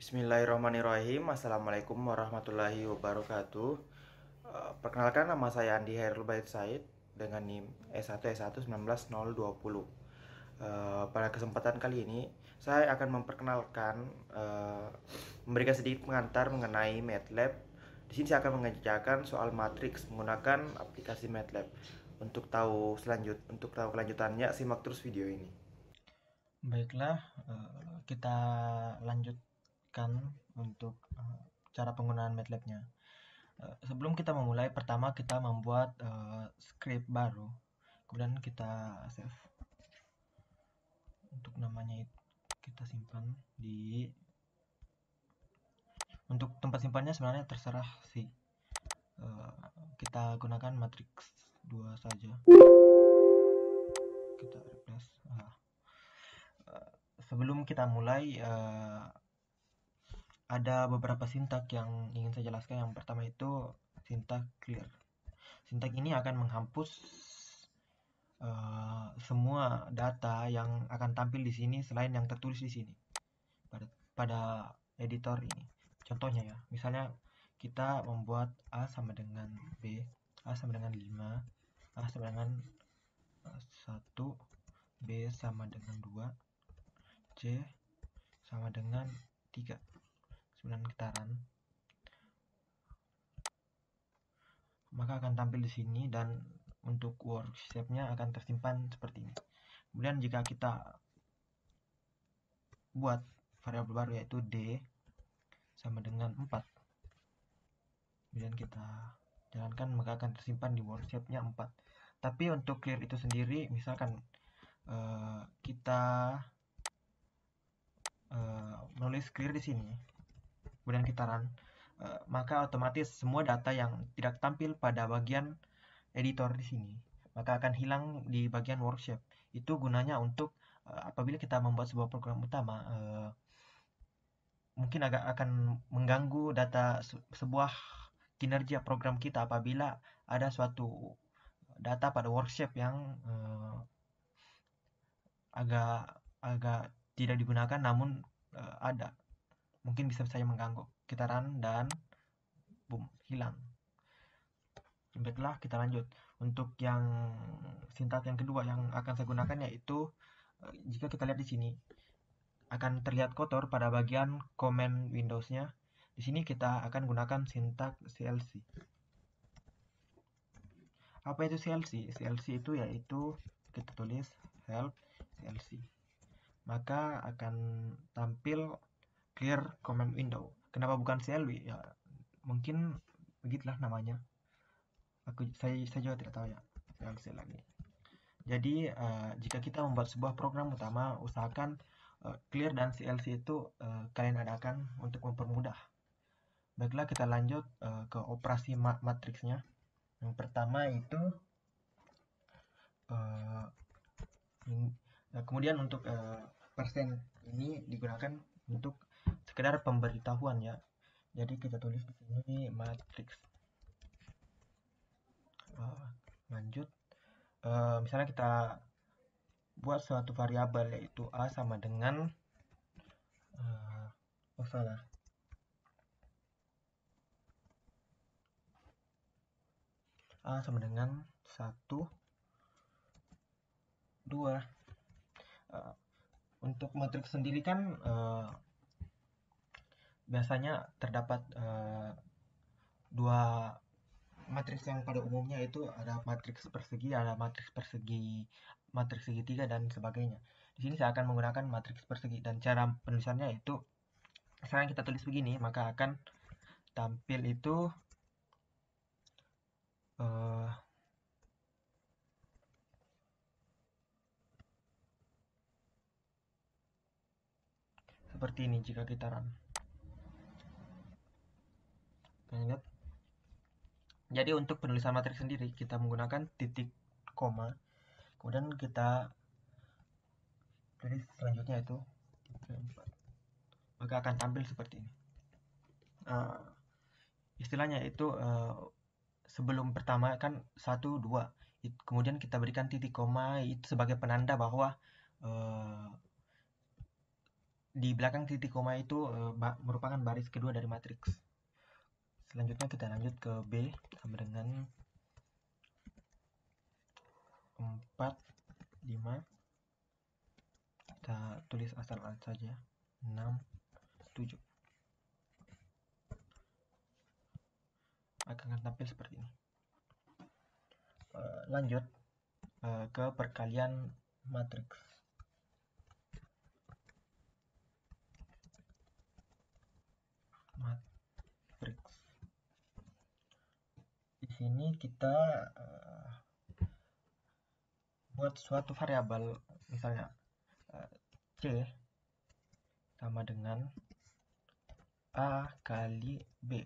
Bismillahirrahmanirrahim. Assalamualaikum warahmatullahi wabarakatuh. Perkenalkan, nama saya Andi Hairul Bait Said dengan NIM S1S1 19 020. Pada kesempatan kali ini saya akan memperkenalkan, memberikan sedikit pengantar mengenai MATLAB. Di sini saya akan mengerjakan soal matriks menggunakan aplikasi MATLAB. Untuk tahu kelanjutannya, simak terus video ini. Baiklah, kita lanjutkan untuk cara penggunaan MATLAB-nya. Sebelum kita memulai, pertama kita membuat script baru, kemudian kita save. Untuk namanya kita simpan di. Untuk tempat simpannya sebenarnya terserah sih. Kita gunakan matrix 2 saja. Kita replace. Sebelum kita mulai, ada beberapa sintak yang ingin saya jelaskan. Yang pertama itu sintak clear. Sintak ini akan menghapus semua data yang akan tampil di sini selain yang tertulis di sini pada editor ini. Contohnya ya, misalnya kita membuat A sama dengan B, A sama dengan 5, A sama dengan 1, B sama dengan 2, C sama dengan 3. 9 getaran. Maka akan tampil di sini dan untuk workshape-nya akan tersimpan seperti ini. Kemudian jika kita buat variabel baru yaitu D sama dengan 4, kemudian kita jalankan, maka akan tersimpan di workshape-nya 4. Tapi untuk clear itu sendiri, misalkan kita menulis clear di sini, kemudian kita run, maka otomatis semua data yang tidak tampil pada bagian editor di sini maka akan hilang di bagian workshape. Itu gunanya untuk apabila kita membuat sebuah program utama, mungkin agak akan mengganggu data sebuah kinerja program kita apabila ada suatu data pada workshape yang agak tidak digunakan namun ada, mungkin bisa saja mengganggu. Kita run dan boom, hilang. Baiklah, kita lanjut. Untuk yang sintak yang kedua yang akan saya gunakan yaitu, jika kita lihat di sini akan terlihat kotor pada bagian command Windows-nya. Di sini kita akan gunakan sintak CLC. Apa itu CLC? CLC itu yaitu kita tulis help CLC. Maka akan tampil clear command window. Kenapa bukan CLW? Ya, mungkin begitulah namanya. Saya juga tidak tahu ya. CLC lagi. Jadi jika kita membuat sebuah program utama, usahakan clear dan CLC itu kalian adakan untuk mempermudah. Baiklah, kita lanjut ke operasi matriksnya. Yang pertama itu kemudian untuk persen ini digunakan untuk sekedar pemberitahuan ya. Jadi kita tulis di sini matriks. Lanjut, misalnya kita buat suatu variabel yaitu A sama dengan A sama dengan 1, 2. Untuk matriks sendiri kan biasanya terdapat dua matriks yang pada umumnya itu ada matriks persegi, ada matriks segitiga dan sebagainya. Di sini saya akan menggunakan matriks persegi dan cara penulisannya itu sekarang kita tulis begini, maka akan tampil itu seperti ini jika kita run. Ingat. Jadi untuk penulisan matriks sendiri kita menggunakan titik koma, kemudian kita tulis selanjutnya itu 4. Maka akan tampil seperti ini. Istilahnya itu sebelum pertama kan 1, 2, kemudian kita berikan titik koma itu sebagai penanda bahwa di belakang titik koma itu merupakan baris kedua dari matriks. Selanjutnya kita lanjut ke B sama dengan 4, 5. Kita tulis asal saja 6, 7. Akan tampil seperti ini. Lanjut ke perkalian matriks. Di sini kita buat suatu variabel, misalnya C sama dengan A kali B,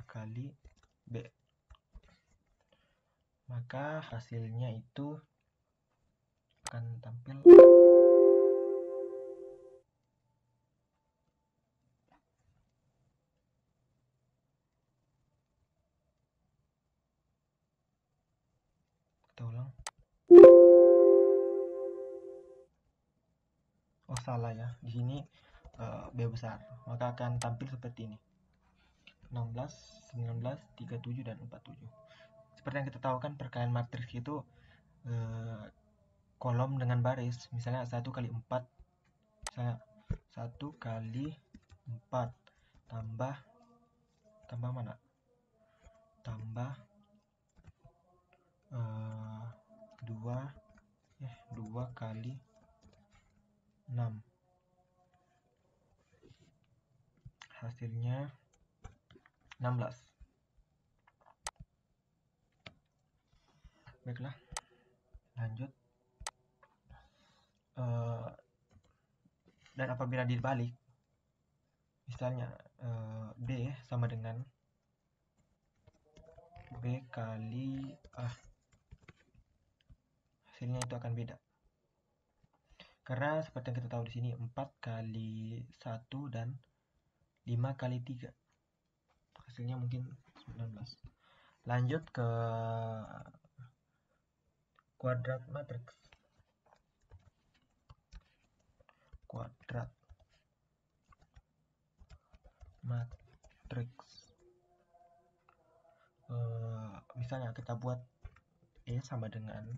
kali B. Maka hasilnya itu akan tampil kita ulang. Oh salah ya, di sini B besar, maka akan tampil seperti ini: 16, 19, 37, dan 47. Seperti yang kita tahu kan, perkalian matriks itu kolom dengan baris. Misalnya 1 kali 4, misalnya 1 kali 4 tambah mana? Tambah 2 kali 6. Hasilnya 16. Baiklah, lanjut. Dan apabila dibalik, misalnya B sama dengan B kali A, hasilnya itu akan beda. Karena seperti yang kita tahu di sini 4 kali 1 dan 5 kali 3. Hasilnya mungkin 19. Lanjut ke kuadrat matriks. Kuadrat matriks. Misalnya kita buat E sama dengan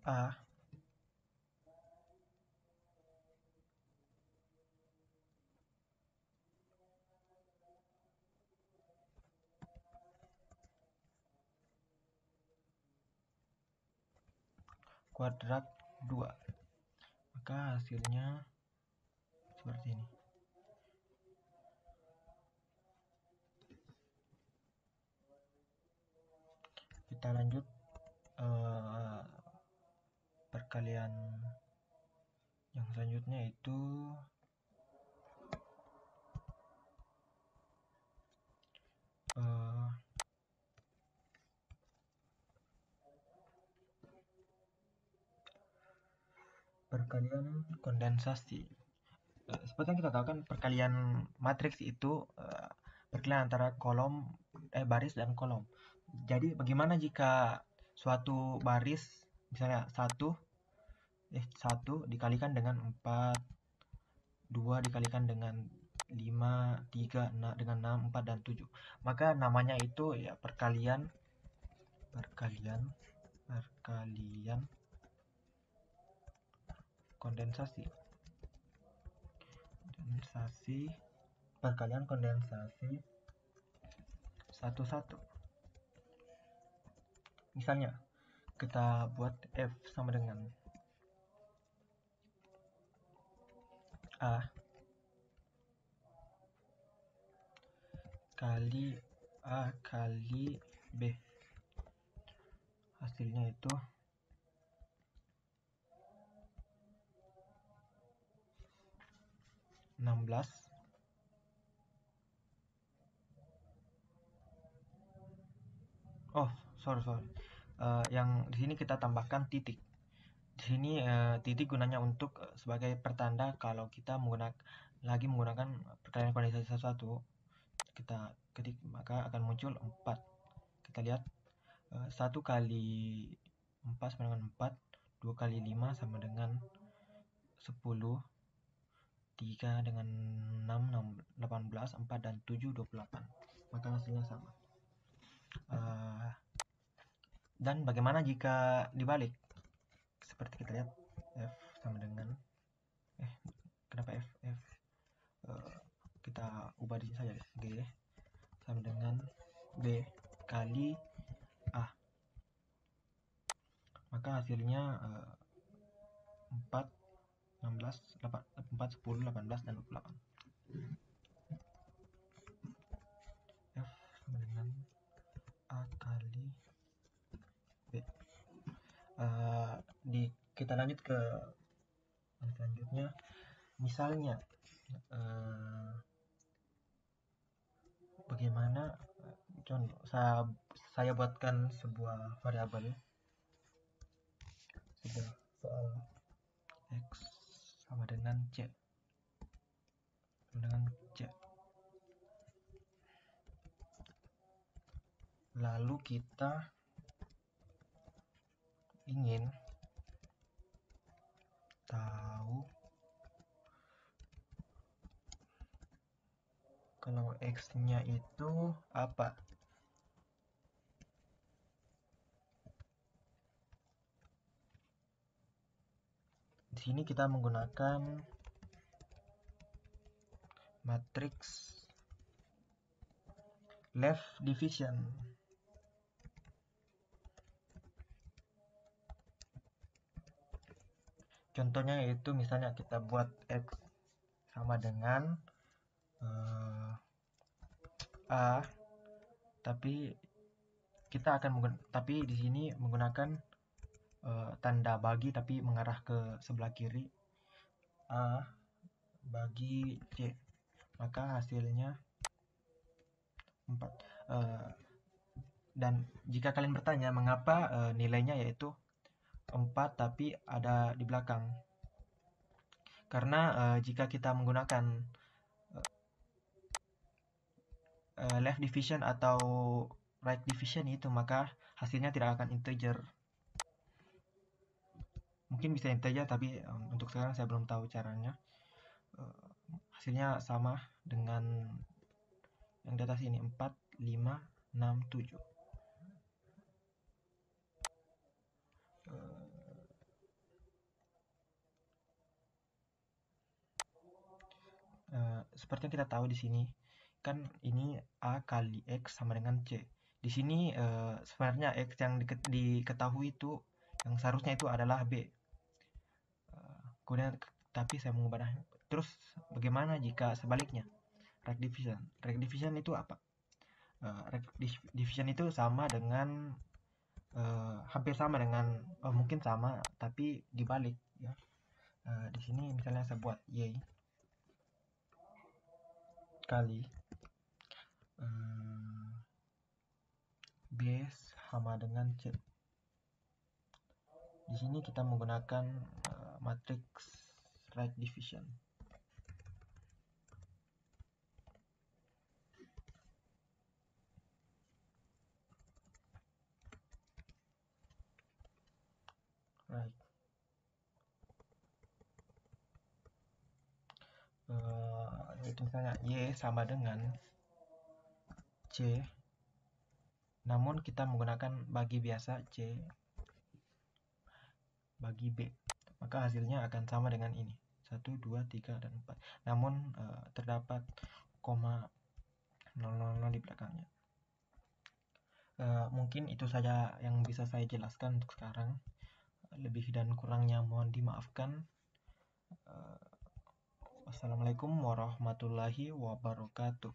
A kuadrat 2, maka hasilnya seperti ini. Kita lanjut perkalian yang selanjutnya itu perkalian kondensasi. Seperti yang kita tahu kan, perkalian matriks itu perkalian antara kolom baris dan kolom. Jadi bagaimana jika suatu baris, misalnya 1 dikalikan dengan 4, 2 dikalikan dengan 5, 3 dengan 6, 4, dan 7. Maka namanya itu ya perkalian kondensasi. Perkalian kondensasi 1-1. Misalnya kita buat F sama dengan A kali A kali B. Hasilnya itu 16. Oh, sorry. Yang di sini kita tambahkan titik. Di sini titik gunanya untuk sebagai pertanda kalau kita menggunakan perkalian kondensasi 1, kita ketik maka akan muncul 4. kita lihat 1 kali 4 sama dengan 4, 2 kali 5 sama dengan 10, 3 dengan 6, 18, 4 dan 7, 28. Maka hasilnya sama. Dan bagaimana jika dibalik? Seperti kita lihat F sama dengan kenapa F? Kita ubah di sini saja, G sama dengan B kali A. Maka hasilnya 4, 16, 4, 10, 18, dan 28. F sama dengan A kali B. Kita lanjut ke selanjutnya. Misalnya bagaimana contoh saya buatkan sebuah variabel soal X sama dengan C lalu kita ingin tahu kalau X-nya itu apa. Di sini kita menggunakan matriks left division. Contohnya yaitu misalnya kita buat X sama dengan A, tapi kita akan tapi di sini menggunakan tanda bagi tapi mengarah ke sebelah kiri, A bagi C, maka hasilnya 4. Dan jika kalian bertanya mengapa nilainya yaitu 4 tapi ada di belakang, karena jika kita menggunakan left division atau right division itu, maka hasilnya tidak akan integer. Mungkin bisa integer, tapi untuk sekarang saya belum tahu caranya. Hasilnya sama dengan yang di atas ini, 4, 5, 6, 7. Seperti yang kita tahu di sini kan ini A kali X sama dengan C. Di sini sebenarnya X yang diketahui itu yang seharusnya itu adalah B. Kemudian tapi saya mengubah. Terus bagaimana jika sebaliknya? Right division. Right division itu apa? Right division itu sama dengan hampir sama dengan mungkin sama tapi dibalik ya. Di sini misalnya saya buat Y kali B sama dengan C. Di sini kita menggunakan matriks right division. Right. Itu misalnya Y sama dengan C, namun kita menggunakan bagi biasa C bagi B, maka hasilnya akan sama dengan ini, 1, 2, 3, dan 4, namun terdapat koma 000 di belakangnya. Mungkin itu saja yang bisa saya jelaskan untuk sekarang. Lebih dan kurangnya mohon dimaafkan. Wassalamualaikum warahmatullahi wabarakatuh.